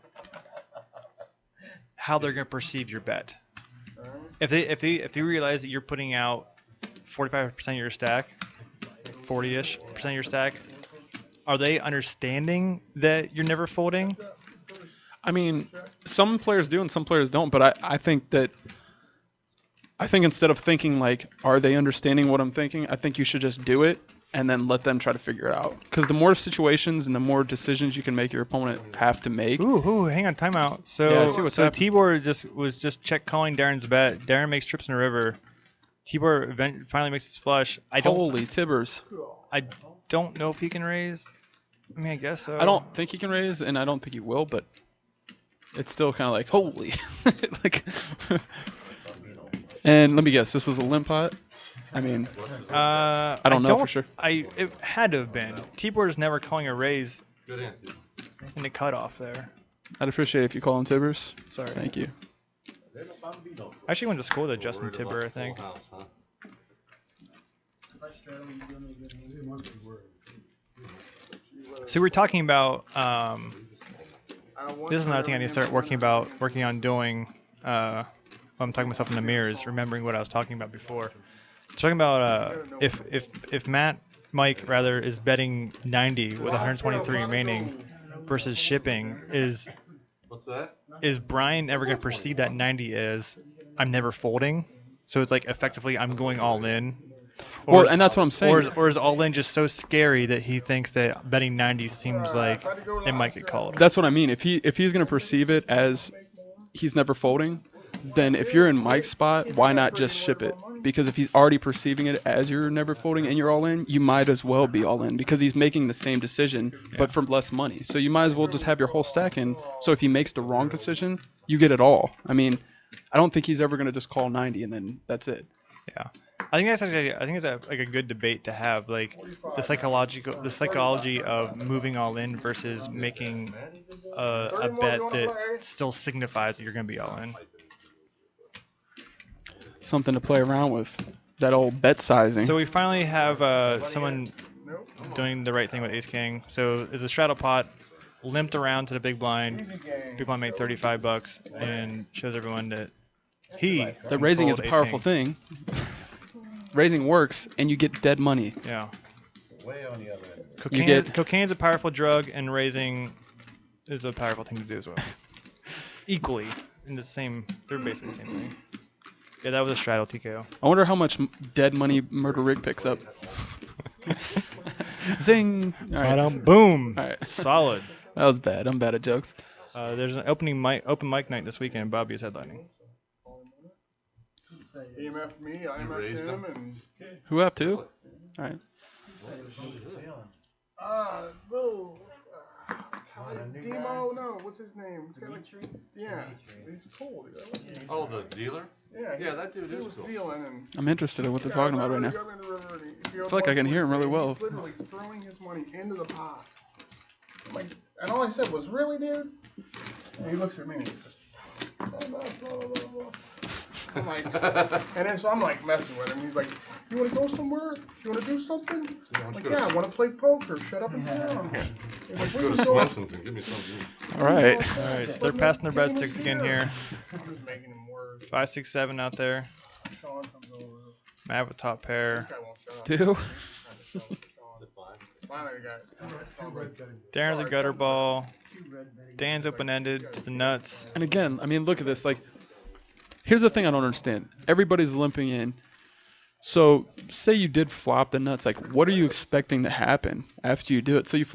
how they're going to perceive your bet. If they realize that you're putting out 45% of your stack, 40-ish percent of your stack, are they understanding that you're never folding? I mean, some players do and some players don't, but I think instead of thinking like, are they understanding what I'm thinking, I think you should just do it and then let them try to figure it out. Because the more situations and the more decisions you can make your opponent have to make. Ooh, hang on, timeout. So, yeah, I see what's happening. Tibor was just check calling Darren's bet. Darren makes trips in the river. Tibor finally makes his flush. Holy Tibbers. I don't know if he can raise. I mean, I guess so. I don't think he can raise, and I don't think he will, but it's still kind of like, holy. Like, and let me guess, this was a limp pot? I mean, I don't know for sure. It had to have been. Tibor's never calling a raise Good answer. in the cutoff there. I'd appreciate it if you call him Tibbers. Sorry. Thank you. I actually went to school with Justin Tibber, I think. House, huh? So we're talking about. This is another thing I need to start working on doing. I'm talking myself in the mirrors, remembering what I was talking about before. Talking about if Mike rather is betting 90 with 123 remaining versus shipping, What's that? is Brian ever going to perceive that 90 as I'm never folding? So it's like effectively I'm going all in. Well, and that's what I'm saying. Or is all in just so scary that he thinks that betting 90 seems like it might get called? That's what I mean. If he's going to perceive it as he's never folding, then if you're in Mike's spot, why not just ship it? Because if he's already perceiving it as you're never folding and you're all in, you might as well be all in because he's making the same decision, but for less money. So you might as well just have your whole stack in. So if he makes the wrong decision, you get it all. I mean, I don't think he's ever going to just call 90 and then that's it. Yeah. I think it's like a good debate to have, like the psychology of moving all in versus making a bet that still signifies that you're going to be all in. Something to play around with. That old bet sizing. So we finally have someone doing the right thing with Ace King. So is a straddle pot limped around to the big blind. Big blind made $35 and shows everyone that the raising is a powerful thing. Raising works, and you get dead money. Yeah. Way on the other end. Cocaine's a powerful drug, and raising is a powerful thing to do as well. Equally, in the same, they're basically the same thing. Yeah, that was a straddle TKO. I wonder how much dead money Murder Rick picks up. Zing! All right. Boom! All right. Solid. That was bad. I'm bad at jokes. There's an open mic night this weekend. Bobby is headlining. EMF me, IMF him, and Who up to? All right. little Demo, no, what's his name? Yeah, he's cool. Oh, the dealer? Yeah, that dude he is was cool. dealing and I'm interested in what they're talking about right now. I feel like I can hear him really well. He's literally throwing his money into the pot. I'm like, and all I said was, "Really, dude?" And he looks at me and he's just, blah, blah, blah, blah, blah. I'm like, and then so I'm like messing with him. He's like, "You want to go somewhere? You want to do something?" I'm like, "Yeah, I want to play poker. Shut up and sit down." He's like, Go to Swenson's and give me something. All right. All right, so they're passing their breadsticks again here. I'm just making him worse. 5, 6, 7 out there. Sean comes over. Matt with top pair. This guy won't shut up. Stu? Finally, got Darren the gutter ball. Dan's open-ended to the nuts. And again, I mean, look at this. Like, here's the thing I don't understand. Everybody's limping in. So, say you did flop the nuts. Like, what are you expecting to happen after you do it? So you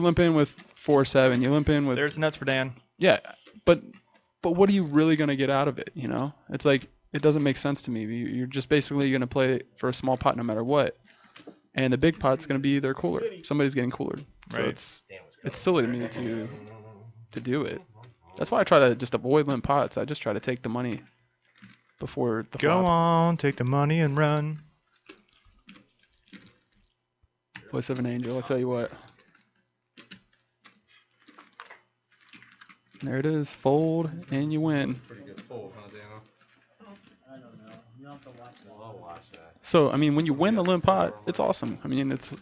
limp in with 4-7. You limp in with. There's the nuts for Dan. Yeah, but what are you really gonna get out of it? You know, it's like it doesn't make sense to me. You're just basically gonna play for a small pot no matter what, and the big pot's gonna be either cooler. Somebody's getting cooler. So Right. it's silly to me to do it. That's why I try to just avoid limp pots. I just try to take the money before the Go flop. on, take the money and run. Voice of an angel. I'll tell you what. There it is. Fold and you win. Pretty good fold, huh, Dano? I don't know. You don't have to watch that. Well, I'll watch that. So I mean, when you win the limp pot, it's awesome. I mean, it's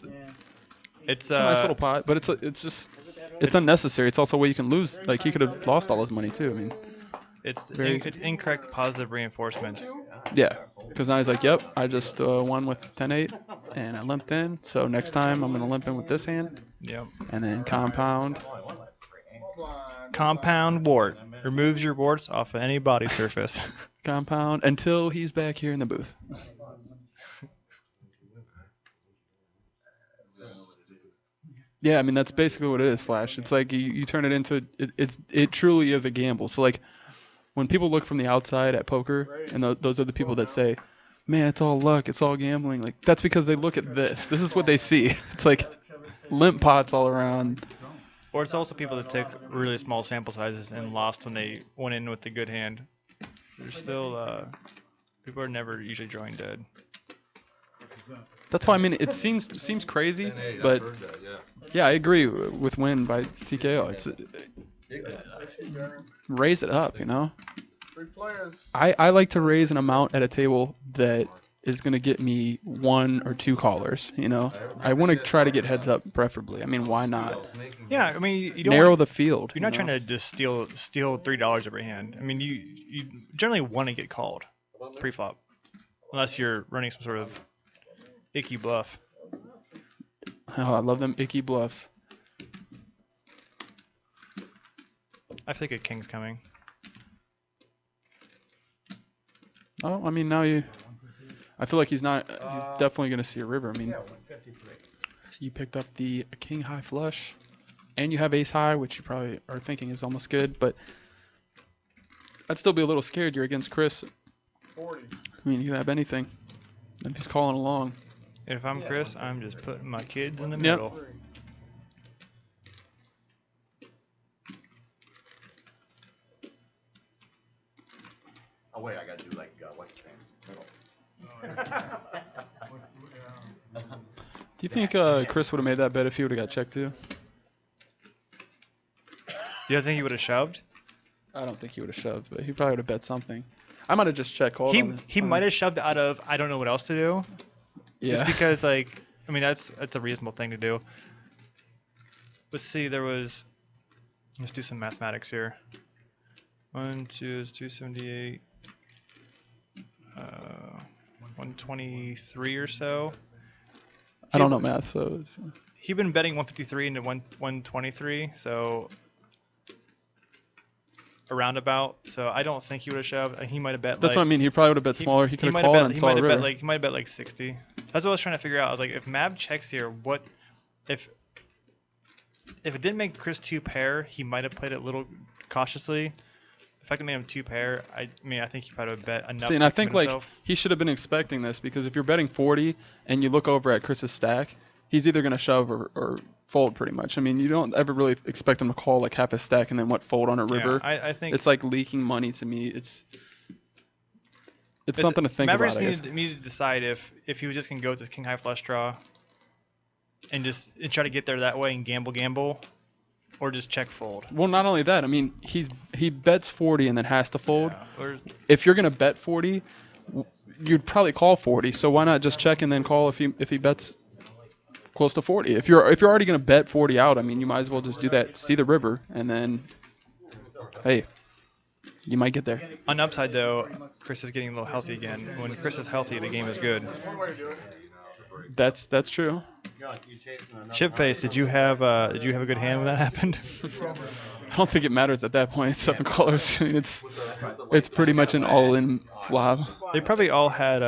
It's a nice little pot, but it's unnecessary. It's also where you can lose. Like he could have lost all his money too. I mean, it's incorrect positive reinforcement. yeah. Because now he's like, yep, I just won with 10-8 and I limped in. So next time I'm gonna limp in with this hand. Yep. And then compound. Compound wart. Removes your warts off of any body surface. Compound until he's back here in the booth. Yeah, I mean that's basically what it is, Flash. It's like you turn it into it truly is a gamble. So like when people look from the outside at poker, and those are the people that say, "Man, it's all luck, it's all gambling." Like that's because they look at this. This is what they see. It's like limp pots all around. Or it's also people that took really small sample sizes and lost when they went in with a good hand. There's still people are never usually drawing dead. That's why I mean it seems crazy, 10-8, I've but heard that, yeah, I agree with win by TKO. It's raise it up, you know. Three players. I like to raise an amount at a table that is going to get me 1 or 2 callers, you know. I want to try to get heads up preferably. I mean, why not? Yeah, I mean you don't Narrow want, the field. you're not you know? trying to just steal $3 every hand. I mean you generally want to get called pre-flop unless you're running some sort of icky bluff. Oh, I love them icky bluffs. I feel like a king's coming. Oh, I mean now I feel like he's definitely going to see a river. I mean, you picked up the king high flush, and you have ace high, which you probably are thinking is almost good, but I'd still be a little scared. You're against Chris. 40. I mean, you can have anything. And he's calling along. If I'm Chris, I'm just putting my kids in the Yep. middle. Oh wait, I gotta do like what's your name? Do you think Chris would have made that bet if he would have got checked too? Do you think he would have shoved? I don't think he would have shoved, but he probably would have bet something. I might have just checked called. He might have shoved out of I don't know what else to do. Yeah. Just because like I mean that's a reasonable thing to do. Let's see, let's do some mathematics here. 1, 2 is 278. 123 or so. I don't know math, so. He'd been betting 153 into 123, so around about. So I don't think he would have shoved. He might have bet. That's what I mean. He probably would have bet smaller. He could have called and saw a river. He might have bet like 60. That's what I was trying to figure out. I was like, if Mab checks here, what if it didn't make Chris 2 pair, he might have played it a little cautiously. The fact that it made him 2 pair, I think he probably would bet enough. See, and to I think commit like himself. he should have been expecting this because if you're betting 40 and you look over at Chris's stack, he's either gonna shove or fold pretty much. I mean, you don't ever really expect him to call like half his stack and then fold on a river. Yeah, I think it's like leaking money to me. It's something to think Mavericks about. I guess. needed to decide if he was just gonna go with this king high flush draw and try to get there that way and gamble, or just check fold. Well, not only that, I mean, he bets 40 and then has to fold. Yeah, or If you're gonna bet 40, you'd probably call 40. So why not just check and then call if he bets close to 40? If you're already gonna bet 40 out, I mean, you might as well just do that. See the river, and then, hey, you might get there. on the upside though, Chris is getting a little healthy again. When Chris is healthy, the game is good. One way to do it. That's true. Chipface, did you have a good hand when that happened? I don't think it matters at that point. It's 7 colors. I mean, it's pretty much an all-in flop. They probably all had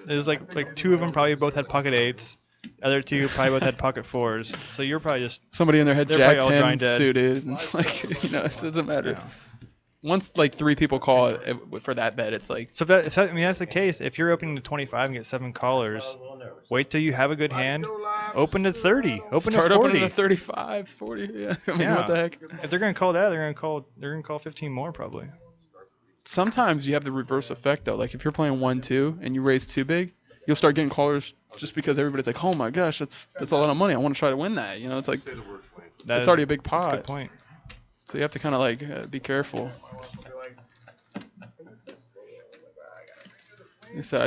there's like 2 of them probably both had pocket 8s. Other 2 probably both had pocket 4s. So you're probably just Somebody in their head They're jack probably all 10 drawing dead. suited, and like it doesn't matter. Yeah. Once like 3 people call it for that bet, it's like so if that's the case. If you're opening to 25 and get 7 callers, wait till you have a good hand. Open to 30. Open start to 40. opening to 35, 40. Yeah, I mean, Yeah. what the heck? If they're gonna call that, they're gonna call 15 more probably. sometimes you have the reverse effect though. Like if you're playing 1-2 and you raise too big, you'll start getting callers just because everybody's like, oh my gosh, that's a lot of money. I want to try to win that. You know, it's like it's already a big pot. That's a good point. So you have to kind of like be careful. Like I said,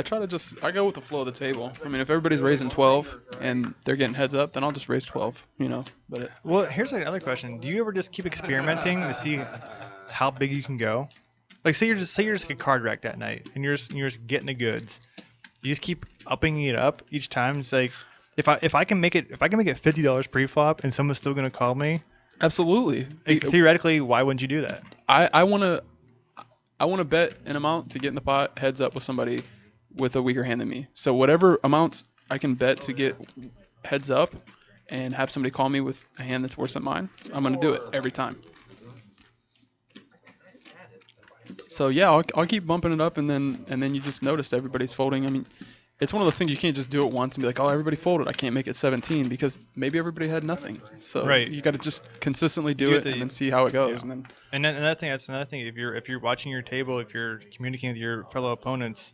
I go with the flow of the table. I mean, if everybody's raising 12 and they're getting heads up, then I'll just raise 12. You know, but Well, here's another question: do you ever just keep experimenting to see how big you can go? Like, say you're just like a card rack that night, and you're just getting the goods. You just keep upping it up each time. It's like if I can make it $50 pre-flop and someone's still gonna call me. absolutely. Like, theoretically, why wouldn't you do that? I wanna bet an amount to get in the pot heads up with somebody with a weaker hand than me. So whatever amounts I can bet to get heads up and have somebody call me with a hand that's worse than mine, I'm gonna do it every time. So yeah, I'll keep bumping it up, and then you just notice everybody's folding. I mean, it's one of those things you can't just do it once and be like, oh, everybody folded, I can't make it 17, because maybe everybody had nothing. So Right. you got to just consistently do it and then see how it goes. Yeah. And then That's another thing. If you're watching your table, if you're communicating with your fellow opponents,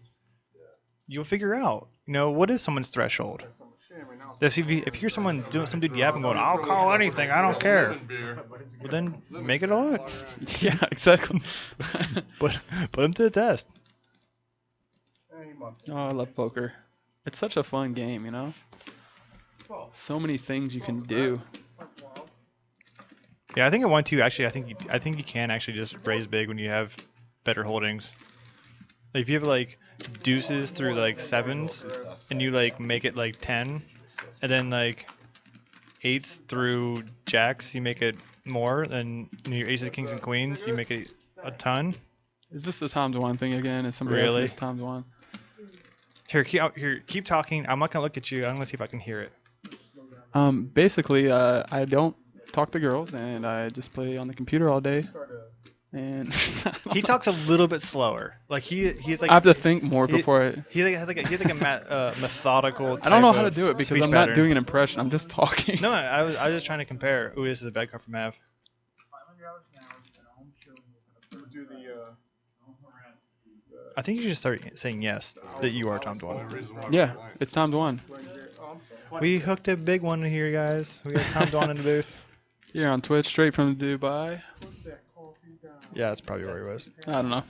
you'll figure out, what is someone's threshold. If you hear some dude yapping going, I'll call anything, I don't care. Well, then make it a lot. yeah, exactly. Put them to the test. Oh, I love poker. It's such a fun game, So many things you can do. Yeah, I think at 1-2, actually, I think you can actually just raise big when you have better holdings. Like if you have like deuces through like sevens, and you like make it like 10, and then like eights through jacks, you make it more, and your aces, kings, and queens, you make it a ton. Is this the times one thing again? Is somebody Really? else times one? Here, keep talking. I'm not gonna look at you. I'm gonna see if I can hear it. Basically, I don't talk to girls, and I just play on the computer all day. And He talks a little bit slower. Like he's like. I have to think more before I. He has like a methodical. I don't know type how to of do it because speech I'm pattern. not doing an impression. I'm just talking. No, I was just trying to compare. Ooh, this is a bad card from Mav. I think you should start saying yes that you are Tom Dwan. Yeah, it's times one. We hooked a big one here, guys. We got Tom Dwan in the booth. Here on Twitch, straight from Dubai. Yeah, that's probably where he was. I don't know.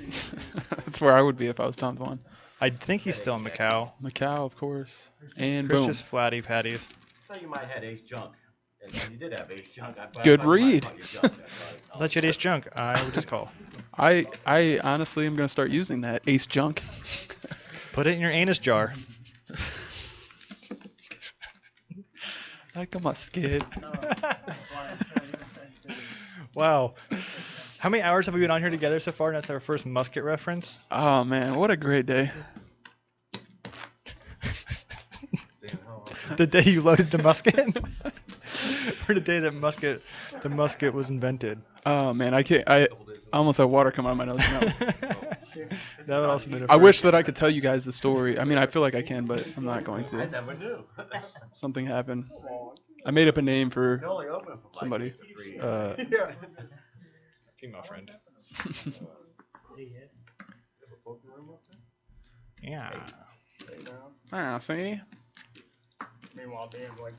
That's where I would be if I was Tom Dwan. I think he's still in Macau. Macau, of course. And Chris boom. just flatty patties. I thought you might have had ace junk. And you did have ace junk. Good read. I thought you had ace junk. I would just call. I honestly am going to start using that ace junk. Put it in your anus jar. Like I'm a skid. Wow. How many hours have we been on here together so far? And that's our first musket reference. Oh man, what a great day. The day you loaded the musket? Or the day that the musket was invented? Oh man, I almost had water come out of my nose now. That would also be I wish that I could tell you guys the story. I mean, I feel like I can, but I'm not going I to. never knew. Something happened. I made up a name for somebody. Female friend. Yeah. Ah, see? Meanwhile, Dan's like,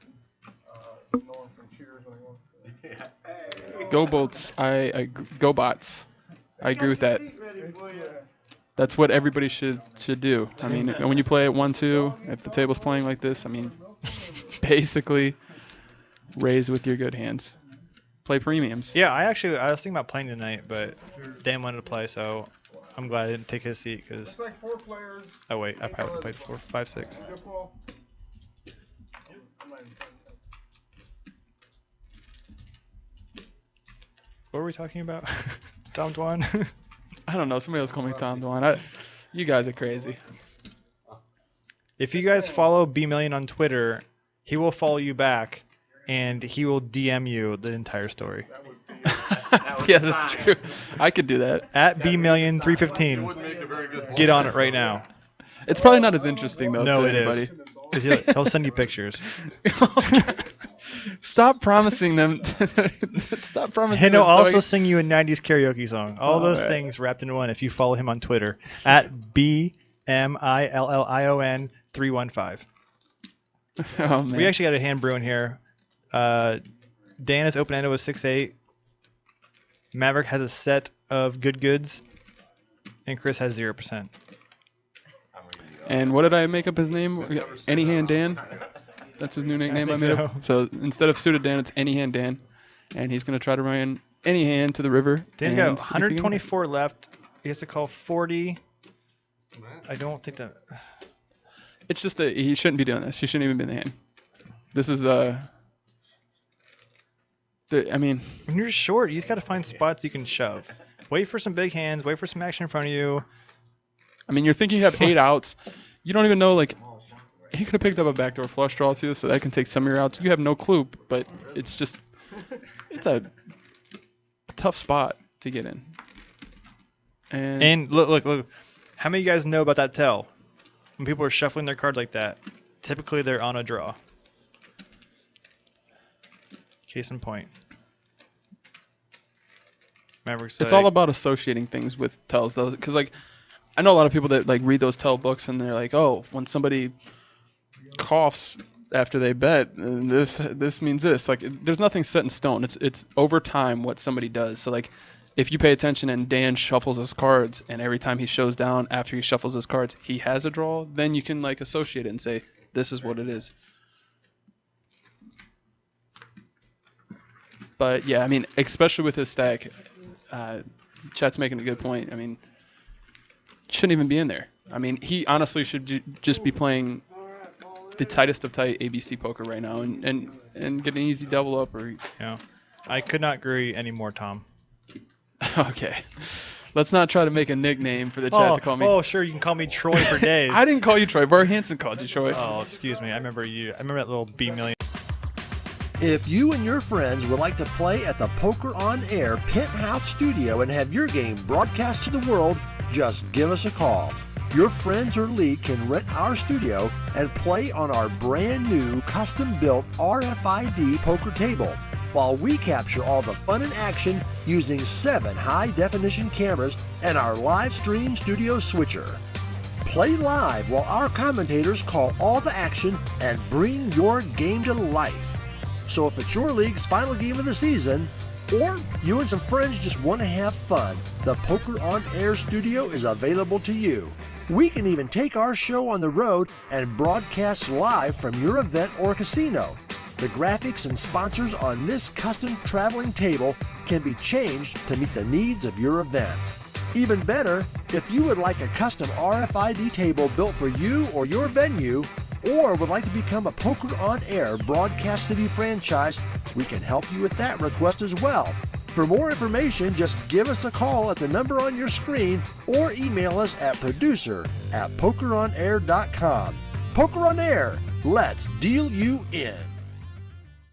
Norm from Cheers when he wants. Go boats. Go bots. I agree with that. That's what everybody should do. I mean, when you play at 1-2, if the table's playing like this, I mean, basically raise with your good hands. Play premiums. Yeah, I was thinking about playing tonight, but Dan wanted to play, so I'm glad I didn't take his seat because. It's like 4 players. Oh wait, I probably played 4, 5, 6. Good ball. What were we talking about? Tom Dwan? I don't know. Somebody else called me Tom Dwan. You guys are crazy. If you guys follow B Million on Twitter, he will follow you back, and he will DM you the entire story. Yeah, that's true. I could do that. At B Million 315. Get on it right now. It's probably not as interesting though No, to it is. anybody. 'Cause he'll send you pictures. Stop promising them. Stop promising. And he'll them also sing you a 90s karaoke song. All those right. things wrapped into one if you follow him on Twitter at BMILLION315. Oh, man. We actually got a hand brewing here. Dan is open-ended with 6-8. Maverick has a set of good goods. And Chris has 0%. And what did I make up his name? Anyhand Dan? That's his new nickname I made up. So instead of Suited Dan, it's Anyhand Dan. And he's going to try to run Anyhand to the river. Dan's and got see if he can- 124 left. He has to call 40. I don't think that... It's just that he shouldn't be doing this. He shouldn't even be in the hand. This is, I mean... When you're short, you just got to find spots you can shove. Wait for some big hands. Wait for some action in front of you. I mean, you're thinking you have 8 outs. You don't even know, like... He could have picked up a backdoor flush draw, too, so that can take some of your outs. You have no clue, but it's just... It's a tough spot to get in. And look. How many of you guys know about that tell? When people are shuffling their cards like that, typically they're on a draw. Case in point. Maverick's It's all about associating things with tells, though, because like I know a lot of people that like read those tell books and they're like, oh, when somebody coughs after they bet, and this means this. Like, there's nothing set in stone. It's over time what somebody does. So like, if you pay attention and Dan shuffles his cards, and every time he shows down after he shuffles his cards, he has a draw, then you can like associate it and say, this is what it is. But yeah, I mean, especially with his stack, Chet's making a good point. I mean, shouldn't even be in there. I mean, he honestly should just be playing the tightest of tight ABC poker right now and get an easy double up or. Yeah, I could not agree anymore, Tom. Okay. Let's not try to make a nickname for the chat to call me. Oh, sure, you can call me Troy for days. I didn't call you Troy. Bar Hansen called you Troy. Oh, excuse me. I remember that little B million. If you and your friends would like to play at the Poker on Air Penthouse Studio and have your game broadcast to the world, just give us a call. Your friends or league can rent our studio and play on our brand new custom-built RFID poker table, while we capture all the fun and action using 7 high-definition cameras and our live stream studio switcher. Play live while our commentators call all the action and bring your game to life. So if it's your league's final game of the season, or you and some friends just want to have fun, the Poker on Air studio is available to you. We can even take our show on the road and broadcast live from your event or casino. The graphics and sponsors on this custom traveling table can be changed to meet the needs of your event. Even better, if you would like a custom RFID table built for you or your venue, or would like to become a Poker on Air Broadcast City franchise, we can help you with that request as well. For more information, just give us a call at the number on your screen or email us at producer@pokeronair.com. Poker on Air, let's deal you in.